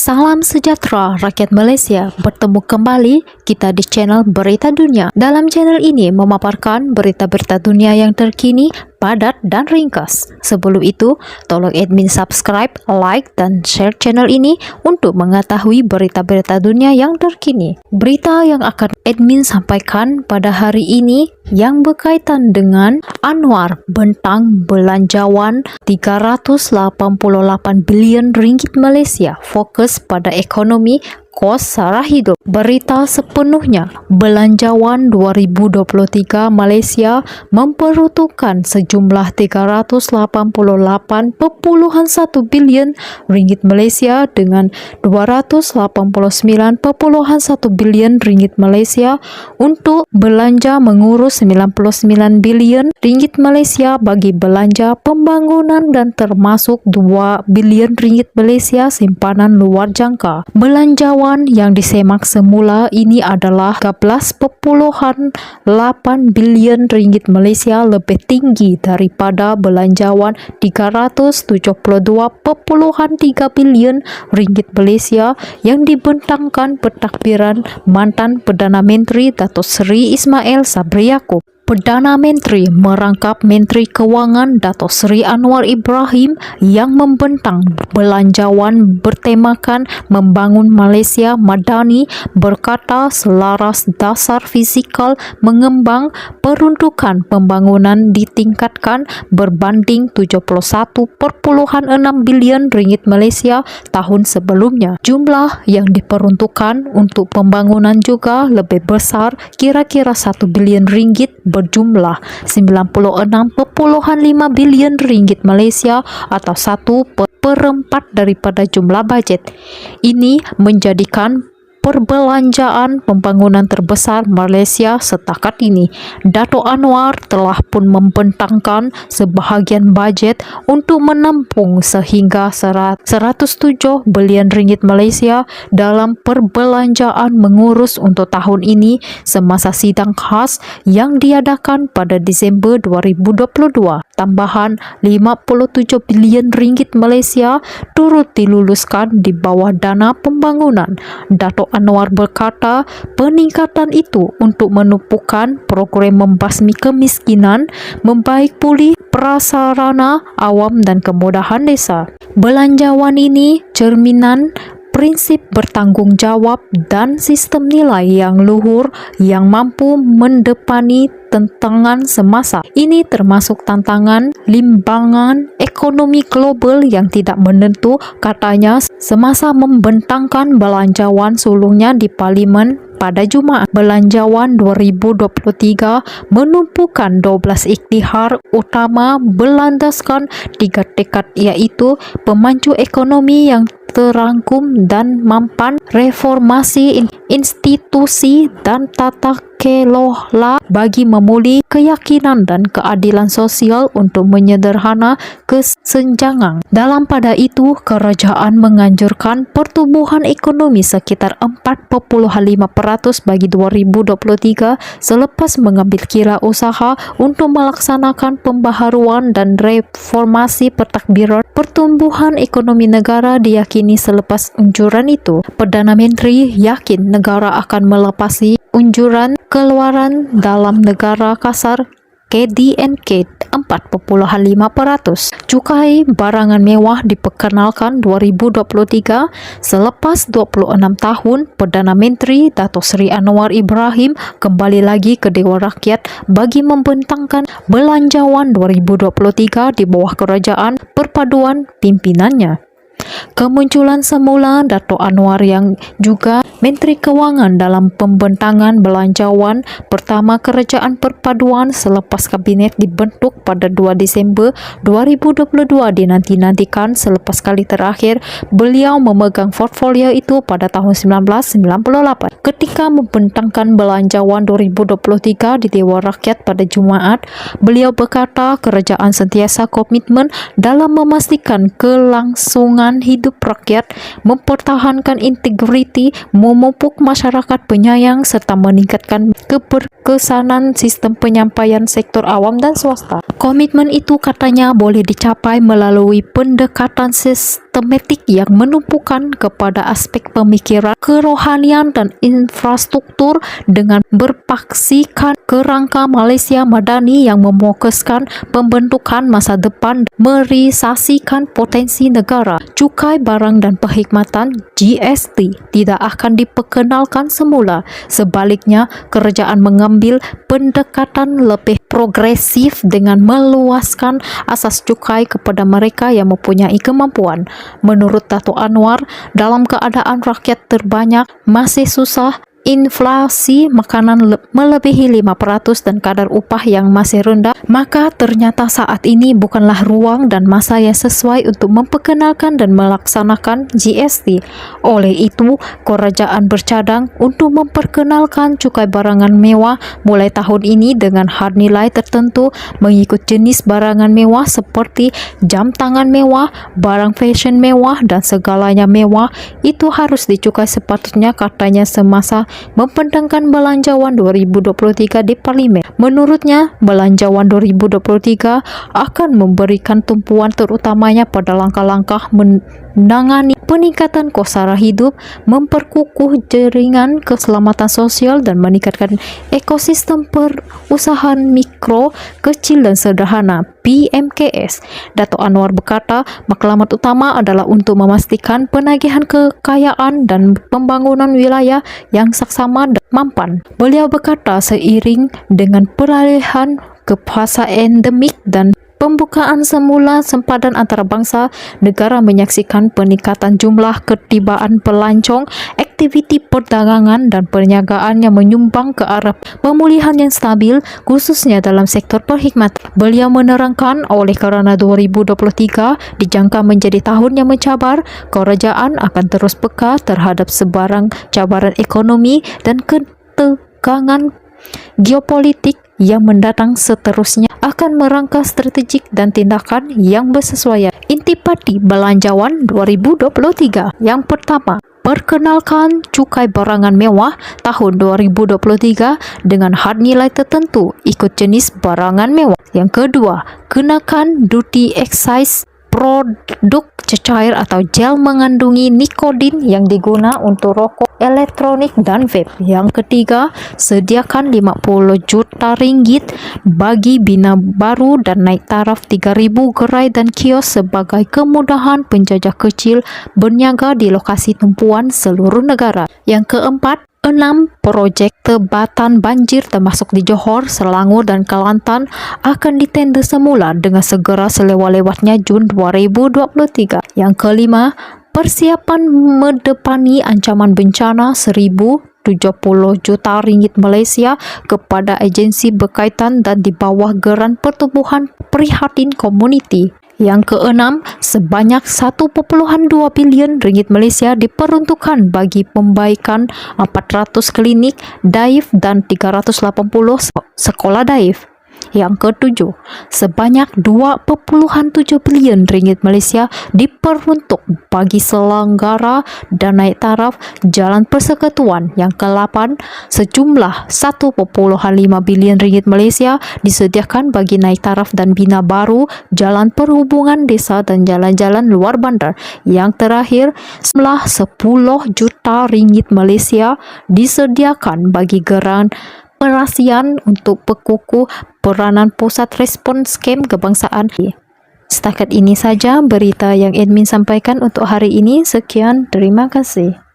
Salam sejahtera rakyat Malaysia, bertemu kembali kita di channel Berita Dunia. Dalam channel ini memaparkan berita-berita dunia yang terkini, padat dan ringkas. Sebelum itu, tolong admin subscribe, like, dan share channel ini untuk mengetahui berita-berita dunia yang terkini. Berita yang akan admin sampaikan pada hari ini yang berkaitan dengan Anwar bentang belanjawan 388 bilion ringgit Malaysia, fokus pada ekonomi, kos sara hidup. Berita sepenuhnya, belanjawan 2023 Malaysia memperuntukkan sejumlah 388.1 bilion ringgit Malaysia dengan 289.1 bilion ringgit Malaysia untuk belanja mengurus 99 bilion ringgit Malaysia bagi belanja pembangunan dan termasuk 2 bilion ringgit Malaysia simpanan luar jangka. Belanjawan yang disemak semula ini adalah 13.8 bilion ringgit Malaysia, lebih tinggi daripada belanjawan 372.3 bilion ringgit Malaysia yang dibentangkan pentadbiran mantan Perdana Menteri Datuk Seri Ismail Sabri Yaakob. Perdana Menteri merangkap Menteri Kewangan Datuk Seri Anwar Ibrahim yang membentang belanjawan bertemakan membangun Malaysia Madani, berkata selaras dasar fizikal mengembang, peruntukan pembangunan ditingkatkan berbanding 71.6 bilion ringgit Malaysia tahun sebelumnya. Jumlah yang diperuntukkan untuk pembangunan juga lebih besar, kira-kira 1 bilion ringgit berjumlah 96.5 bilion ringgit Malaysia atau 1/4 daripada jumlah bajet. Ini menjadikan perbelanjaan pembangunan terbesar Malaysia setakat ini. Dato' Anwar telah pun membentangkan sebahagian bajet untuk menampung sehingga 107 bilion ringgit Malaysia dalam perbelanjaan mengurus untuk tahun ini semasa sidang khas yang diadakan pada Disember 2022. Tambahan 57 bilion ringgit Malaysia turut diluluskan di bawah dana pembangunan. Dato' Anwar berkata peningkatan itu untuk menumpukan program membasmi kemiskinan, membaik pulih prasarana awam dan kemudahan desa. Belanjawan ini cerminan prinsip bertanggungjawab dan sistem nilai yang luhur yang mampu mendepani tantangan semasa. Ini termasuk tantangan limbangan ekonomi global yang tidak menentu, katanya semasa membentangkan belanjawan sulungnya di Parlimen pada Jumaat. Belanjawan 2023 menumpukan 12 iktihar utama berlandaskan 3 tekad, iaitu pemacu ekonomi yang terangkum dan mampan, reformasi institusi dan tata kelola bagi memulih keyakinan dan keadilan sosial untuk menyederhana kesenjangan. Dalam pada itu, kerajaan menganjurkan pertumbuhan ekonomi sekitar 4.5% bagi 2023 selepas mengambil kira usaha untuk melaksanakan pembaharuan dan reformasi pentadbiran pertumbuhan ekonomi negara diyakini selepas unjuran itu. Perdana Menteri yakin negara akan melepasi unjuran keluaran dalam negara kasar KDNK 4.5%. Cukai barangan mewah diperkenalkan 2023 selepas 26 tahun Perdana Menteri Datuk Seri Anwar Ibrahim kembali lagi ke Dewan Rakyat bagi membentangkan belanjawan 2023 di bawah kerajaan perpaduan pimpinannya. Kemunculan semula Dato' Anwar yang juga Menteri Kewangan dalam pembentangan belanjawan pertama kerajaan perpaduan selepas kabinet dibentuk pada 2 Disember 2022 dinanti-nantikan selepas kali terakhir beliau memegang portfolio itu pada tahun 1998. Ketika membentangkan belanjawan 2023 di Dewan Rakyat pada Jumaat, beliau berkata kerajaan sentiasa komitmen dalam memastikan kelangsungan kebutuhan hidup rakyat, mempertahankan integriti, memupuk masyarakat penyayang serta meningkatkan keberkesanan sistem penyampaian sektor awam dan swasta. Komitmen itu katanya boleh dicapai melalui pendekatan sistematik yang menumpukan kepada aspek pemikiran, kerohanian dan infrastruktur dengan berpaksikan kerangka Malaysia Madani yang memfokuskan pembentukan masa depan, merealisasikan potensi negara. Cukai barang dan perkhidmatan GST tidak akan diperkenalkan semula. Sebaliknya, kerajaan mengambil pendekatan lebih progresif dengan meluaskan asas cukai kepada mereka yang mempunyai kemampuan. Menurut Dato' Anwar, dalam keadaan rakyat terbanyak masih susah, inflasi makanan melebihi 5% dan kadar upah yang masih rendah, maka ternyata saat ini bukanlah ruang dan masa yang sesuai untuk memperkenalkan dan melaksanakan GST. Oleh itu, kerajaan bercadang untuk memperkenalkan cukai barangan mewah mulai tahun ini dengan had nilai tertentu mengikut jenis barangan mewah seperti jam tangan mewah, barang fashion mewah dan segalanya mewah. Itu harus dicukai sepatutnya, katanya semasa mempertentangkan Belanjawan 2023 di Parlimen. Menurutnya, Belanjawan 2023 akan memberikan tumpuan terutamanya pada langkah-langkah menangani peningkatan kos sara hidup, memperkukuh jaringan keselamatan sosial dan meningkatkan ekosistem perusahaan mikro, kecil dan sederhana (PMKS). Dato' Anwar berkata, matlamat utama adalah untuk memastikan penagihan kekayaan dan pembangunan wilayah yang saksama dan mampan. Beliau berkata, seiring dengan peralihan ke fasa endemik dan pembukaan semula sempadan antarabangsa, negara menyaksikan peningkatan jumlah ketibaan pelancong, aktiviti perdagangan dan perniagaan yang menyumbang ke arah pemulihan yang stabil, khususnya dalam sektor perkhidmatan. Beliau menerangkan, oleh kerana 2023 dijangka menjadi tahun yang mencabar, kerajaan akan terus peka terhadap sebarang cabaran ekonomi dan ketegangan geopolitik yang mendatang. Seterusnya akan merangka strategik dan tindakan yang bersesuaian. Intipati Belanjawan 2023. Yang pertama, perkenalkan cukai barangan mewah tahun 2023 dengan had nilai tertentu ikut jenis barangan mewah. Yang kedua, kenakan duty excise produk cecair atau gel mengandungi nikotin yang digunakan untuk rokok elektronik dan vape. Yang ketiga, sediakan 50 juta ringgit bagi Bina Baru dan naik taraf 3,000 gerai dan kios sebagai kemudahan penjajah kecil berniaga di lokasi tumpuan seluruh negara. Yang keempat, 6 projek tebatan banjir termasuk di Johor, Selangor dan Kelantan akan ditender semula dengan segera selewat-lewatnya Jun 2023. Yang kelima, persiapan mendepani ancaman bencana 1,070 juta ringgit Malaysia kepada agensi berkaitan dan di bawah geran pertumbuhan prihatin komuniti. Yang keenam, sebanyak 1.2 bilion ringgit Malaysia diperuntukkan bagi pembaikan 400 klinik daif dan 380 sekolah daif. Yang ketujuh, sebanyak 2.7 bilion ringgit Malaysia diperuntuk bagi selenggara dan naik taraf jalan persekutuan. Yang ke-8, sejumlah 1.5 bilion ringgit Malaysia disediakan bagi naik taraf dan bina baru jalan perhubungan desa dan jalan-jalan luar bandar. Yang terakhir, sejumlah 10 juta ringgit Malaysia disediakan bagi geran perasian untuk perkukuh peranan pusat respon skem kebangsaan. Setakat ini saja berita yang admin sampaikan untuk hari ini. Sekian, terima kasih.